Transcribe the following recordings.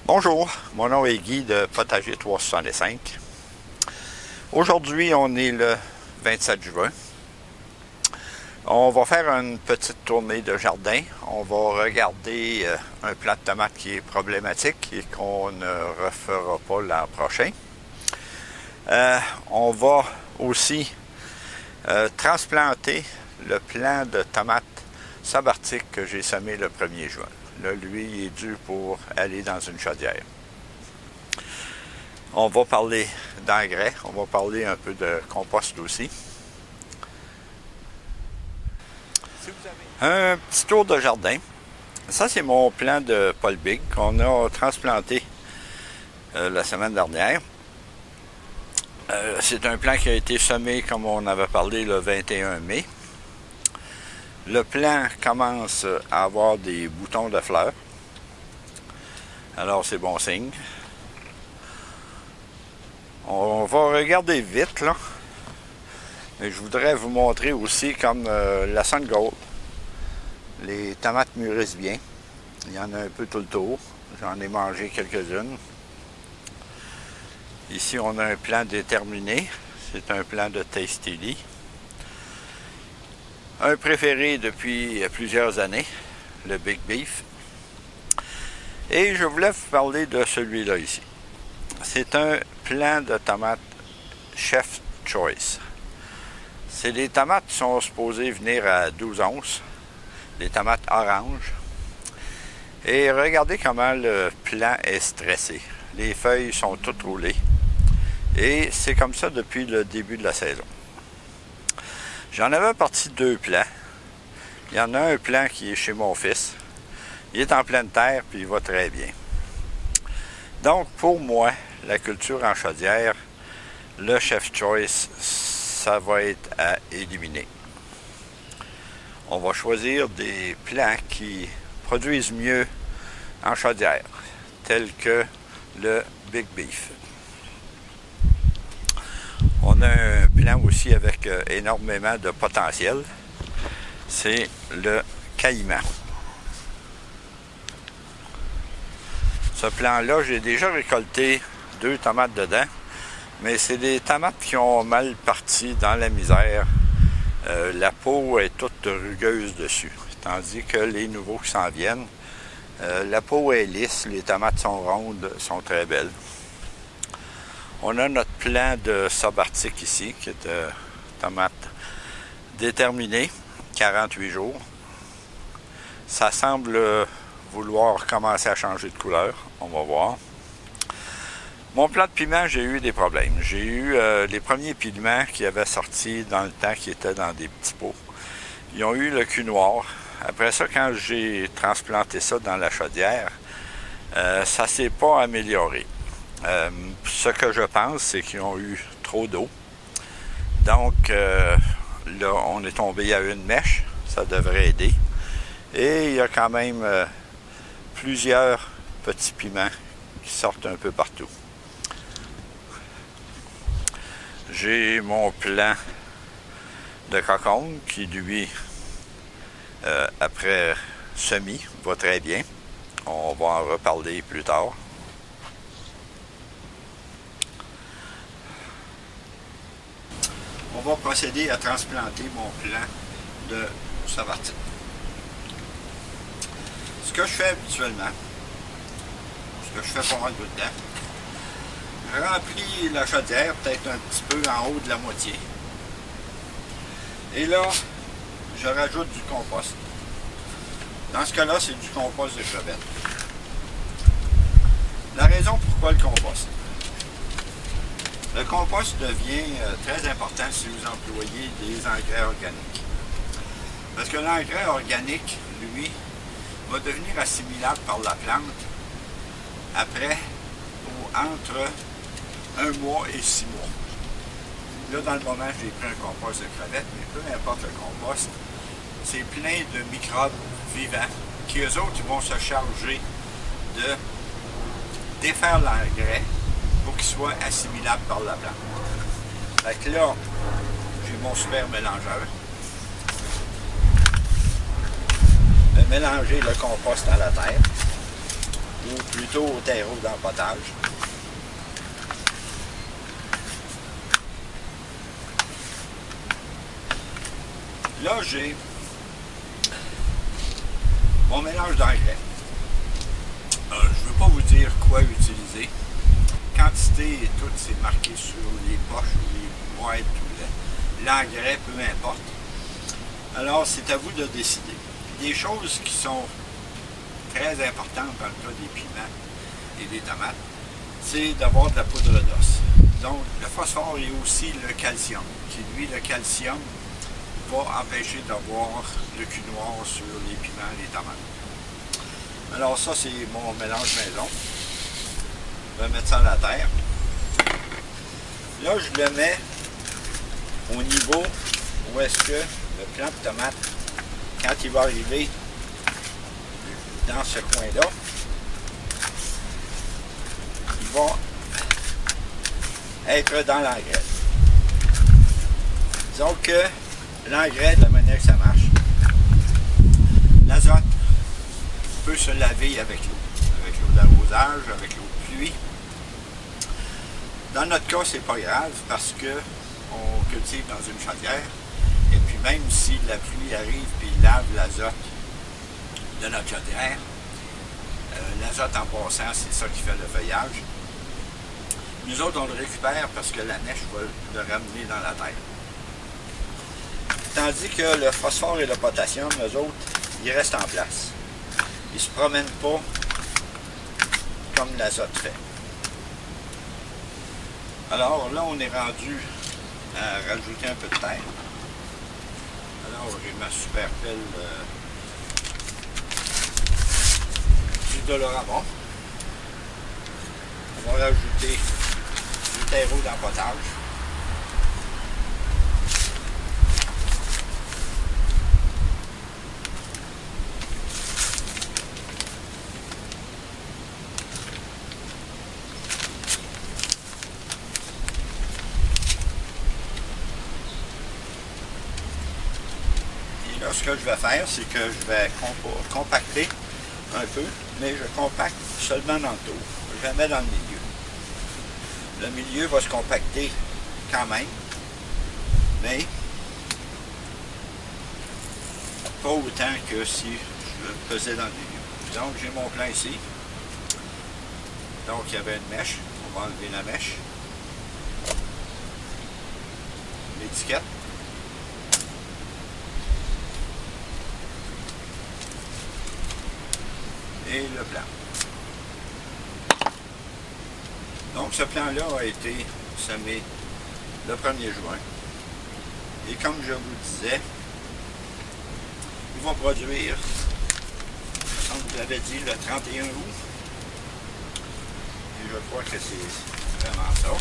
Bonjour, mon nom est Guy de Potager 365. Aujourd'hui, on est le 27 juin. On va faire une petite tournée de jardin. On va regarder un plant de tomates qui est problématique et qu'on ne refera pas l'an prochain. On va aussi transplanter le plant de tomates subarctiques que j'ai semé le 1er juin. Là, lui, il est dû pour aller dans une chaudière. On va parler d'engrais, on va parler un peu de compost aussi. Un petit tour de jardin. Ça, c'est mon plant de Paul Big qu'on a transplanté la semaine dernière. C'est un plant qui a été semé, comme on avait parlé, le 21 mai. Le plant commence à avoir des boutons de fleurs. Alors, c'est bon signe. On va regarder vite, là. Mais je voudrais vous montrer aussi comme la Sun Gold. Les tomates mûrissent bien. Il y en a un peu tout le tour. J'en ai mangé quelques-unes. Ici, on a un plant déterminé. C'est un plant de Tasty. Un préféré depuis plusieurs années, le Big Beef. Et je voulais vous parler de celui-là ici. C'est un plant de tomates Chef Choice. C'est des tomates qui sont supposées venir à 12 onces. Des tomates oranges. Et regardez comment le plant est stressé. Les feuilles sont toutes roulées. Et c'est comme ça depuis le début de la saison. J'en avais parti 2 plants. Il y en a un plant qui est chez mon fils. Il est en pleine terre puis il va très bien. Donc pour moi, la culture en chaudière, le Chef Choice, ça va être à éliminer. On va choisir des plants qui produisent mieux en chaudière, tels que le Big Beef. On a un plant aussi avec énormément de potentiel. C'est le Caïman. Ce plant-là, j'ai déjà récolté 2 tomates dedans, mais c'est des tomates qui ont mal parti dans la misère. La peau est toute rugueuse dessus, tandis que les nouveaux qui s'en viennent, la peau est lisse, les tomates sont rondes, sont très belles. On a notre plant de subarctique ici, qui est tomate déterminée, 48 jours. Ça semble vouloir commencer à changer de couleur, on va voir. Mon plant de piment, j'ai eu des problèmes. J'ai eu les premiers piments qui avaient sorti dans le temps, qui étaient dans des petits pots. Ils ont eu le cul noir. Après ça, quand j'ai transplanté ça dans la chaudière, ça ne s'est pas amélioré. Ce que je pense, c'est qu'ils ont eu trop d'eau. Donc, là, on est tombé à une mèche. Ça devrait aider. Et il y a quand même plusieurs petits piments qui sortent un peu partout. J'ai mon plant de cocon qui, lui, après semis, va très bien. On va en reparler plus tard. On va procéder à transplanter mon plant de subarctique. Ce que je fais habituellement, ce que je fais pas mal tout le temps, je remplis la chaudière peut-être un petit peu en haut de la moitié. Et là, je rajoute du compost. Dans ce cas-là, c'est du compost de crevettes. La raison pourquoi le compost? Le compost devient très important si vous employez des engrais organiques. Parce que l'engrais organique, lui, va devenir assimilable par la plante après ou entre 1 mois et 6 mois. Là, dans le moment, j'ai pris un compost de crevettes, mais peu importe le compost, c'est plein de microbes vivants qui, eux autres, ils vont se charger de défaire l'engrais pour qu'il soit assimilable par la plante. Fait que là, j'ai mon super mélangeur. Je vais mélanger le compost à la terre. ou plutôt au terreau d'empotage. Là, j'ai mon mélange d'engrais. Je ne veux pas vous dire quoi utiliser. Quantité et tout, c'est marqué sur les poches ou les boîtes ou l'engrais, peu importe. Alors, c'est à vous de décider. Des choses qui sont très importantes dans le cas des piments et des tomates, c'est d'avoir de la poudre d'os. Donc, le phosphore et aussi le calcium, qui lui, le calcium, va empêcher d'avoir le cul noir sur les piments et les tomates. Alors ça, c'est mon mélange maison. Je vais mettre ça à la terre. Là, je le mets au niveau où est-ce que le plant de tomate, quand il va arriver dans ce coin-là, il va être dans l'engrais. Disons que l'engrais, de la manière que ça marche, l'azote peut se laver avec l'eau d'arrosage, avec l'eau de pluie. Dans notre cas, c'est pas grave parce que on cultive dans une chaudière et puis même si la pluie arrive et lave l'azote de notre chaudière, l'azote en passant, c'est ça qui fait le feuillage. Nous autres, on le récupère parce que la neige va le ramener dans la terre. Tandis que le phosphore et le potassium, eux autres, ils restent en place. Ils ne se promènent pas comme l'azote fait. Alors là, on est rendu à rajouter un peu de terre. Alors, j'ai ma super pelle du Dolorama. On va rajouter du terreau d'empotage. Là, ce que je vais faire, c'est que je vais compacter un peu, mais je compacte seulement dans le tour. Je la mets dans le milieu. Le milieu va se compacter quand même, mais pas autant que si je le faisais dans le milieu. Donc, j'ai mon plan ici. Donc, il y avait une mèche. On va enlever la mèche. L'étiquette. Et le plan. Donc ce plan-là a été semé le 1er juin. Et comme je vous disais, il va produire, comme je vous l'avais dit, le 31 août. Et je crois que c'est vraiment ça.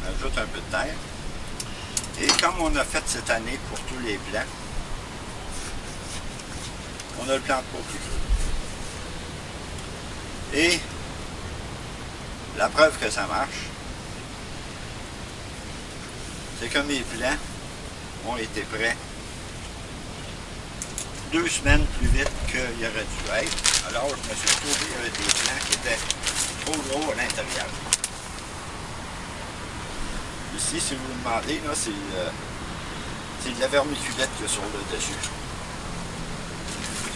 On ajoute un peu de terre. Et comme on a fait cette année pour tous les plants, on a le plan de peau plus creux. Et la preuve que ça marche, c'est que mes plants ont été prêts 2 semaines plus vite qu'il aurait dû être. Alors je me suis retrouvé avec des plants qui étaient trop gros à l'intérieur. Ici, si vous me demandez, c'est de la vermiculite qu'il y a sur le dessus.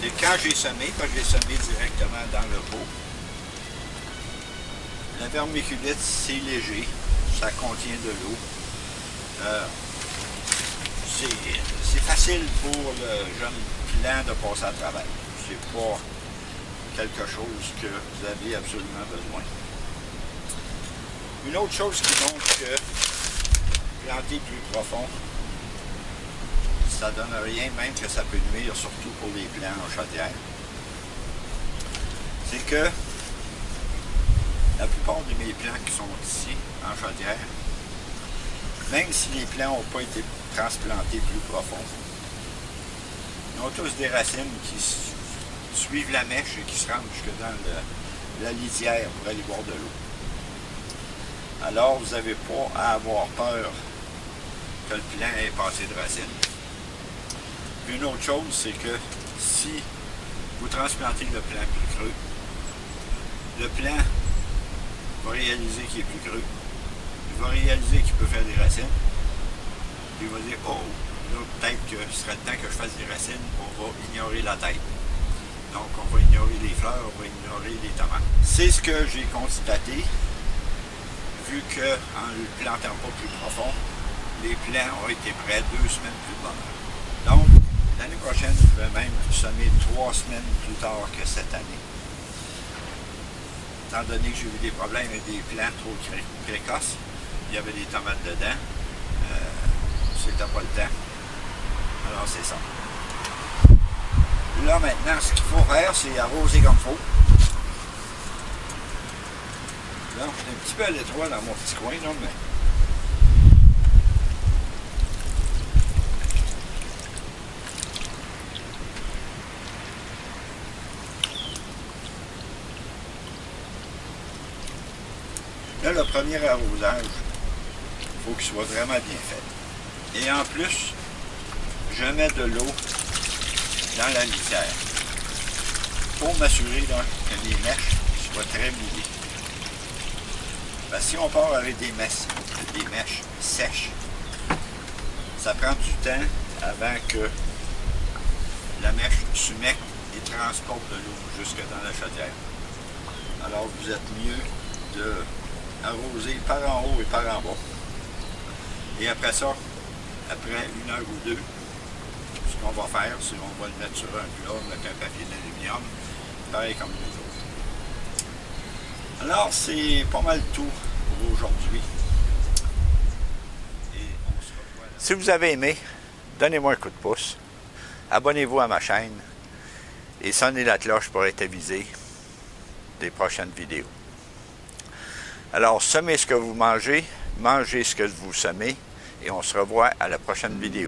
Et quand j'ai semé, directement dans le pot, la vermiculite, c'est léger, ça contient de l'eau. C'est facile pour le jeune plant de passer à travers. C'est pas quelque chose que vous avez absolument besoin. Une autre chose qui montre que planter plus profond, ça donne rien, même que ça peut nuire, surtout pour les plants en chaudière. C'est que la plupart de mes plants qui sont ici, en chaudière, même si les plants n'ont pas été transplantés plus profond, ils ont tous des racines qui suivent la mèche et qui se rendent jusque dans la lisière pour aller boire de l'eau. Alors, vous n'avez pas à avoir peur que le plant ait passé de racines. Une autre chose, c'est que si vous transplantez le plant plus creux. Le plant va réaliser qu'il est plus creux. Il va réaliser qu'il peut faire des racines. Il va dire, oh, là, peut-être que ce serait le temps que je fasse des racines, on va ignorer la tête. Donc, on va ignorer les fleurs, on va ignorer les tomates. C'est ce que j'ai constaté, vu qu'en ne le plantant pas plus profond, les plants ont été prêts 2 semaines plus tard. Donc, l'année prochaine, je vais même semer 3 semaines plus tard que cette année. Étant donné que j'ai eu des problèmes avec des plants trop précoces, il y avait des tomates dedans, c'était pas le temps. Alors c'est ça. Là maintenant, ce qu'il faut faire, c'est arroser comme il faut. Là, c'est un petit peu à l'étroit dans mon petit coin, là, mais... Là, le premier arrosage, il faut qu'il soit vraiment bien fait. Et en plus, je mets de l'eau dans la litière pour m'assurer que les mèches soient très mouillées. Si on part avec des mèches sèches, ça prend du temps avant que la mèche s'humecte et transporte de l'eau jusque dans la chaudière. Alors vous êtes mieux de arroser par en haut et par en bas. Et après ça, après 1 heure ou 2, ce qu'on va faire, c'est qu'on va le mettre sur un plat avec un papier d'aluminium, pareil comme les autres. Alors, c'est pas mal tout pour aujourd'hui. Si vous avez aimé, donnez-moi un coup de pouce, abonnez-vous à ma chaîne et sonnez la cloche pour être avisé des prochaines vidéos. Alors, semez ce que vous mangez, mangez ce que vous semez, et on se revoit à la prochaine vidéo.